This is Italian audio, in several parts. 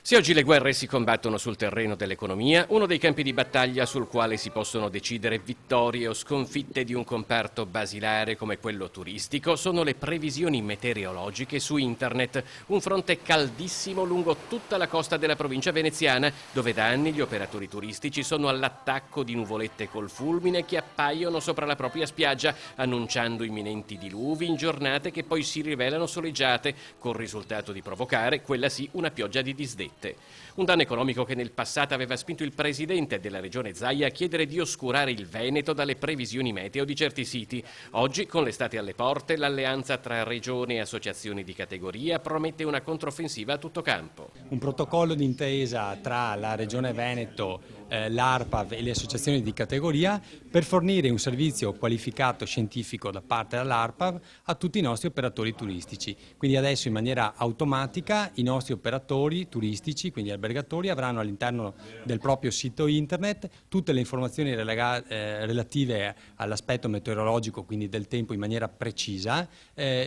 Se oggi le guerre si combattono sul terreno dell'economia, uno dei campi di battaglia sul quale si possono decidere vittorie o sconfitte di un comparto basilare come quello turistico sono le previsioni meteorologiche su internet, un fronte caldissimo lungo tutta la costa della provincia veneziana, dove da anni gli operatori turistici sono all'attacco di nuvolette col fulmine che appaiono sopra la propria spiaggia, annunciando imminenti diluvi in giornate che poi si rivelano soleggiate, col risultato di provocare, quella sì, una pioggia di disdette. Un danno economico che nel passato aveva spinto il presidente della regione Zaia a chiedere di oscurare il Veneto dalle previsioni meteo di certi siti. Oggi, con l'estate alle porte, l'alleanza tra regione e associazioni di categoria promette una controffensiva a tutto campo. Un protocollo d'intesa tra la regione Veneto, l'ARPAV e le associazioni di categoria per fornire un servizio qualificato scientifico da parte dell'ARPAV a tutti i nostri operatori turistici. Quindi adesso in maniera automatica i nostri operatori turistici, quindi albergatori, avranno all'interno del proprio sito internet tutte le informazioni relative all'aspetto meteorologico, quindi del tempo in maniera precisa,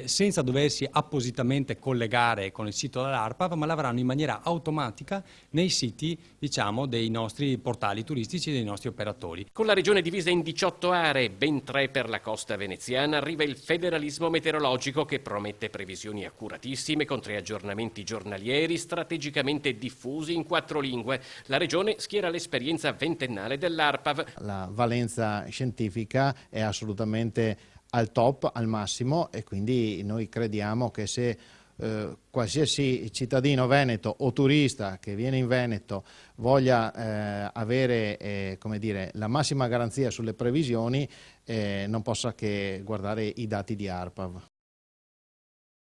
senza doversi appositamente collegare con il sito dell'ARPAV, ma l'avranno in maniera automatica nei siti, diciamo, dei nostri portali turistici e dei nostri operatori. Con la regione divisa in 18 aree, ben 3 per la costa veneziana, arriva il federalismo meteorologico che promette previsioni accuratissime con 3 aggiornamenti giornalieri strategicamente diffusi in 4 lingue. La regione schiera l'esperienza ventennale dell'ARPAV. La valenza scientifica è assolutamente al top, al massimo, e quindi noi crediamo che se qualsiasi cittadino veneto o turista che viene in Veneto voglia avere come dire, la massima garanzia sulle previsioni, non possa che guardare i dati di ARPAV.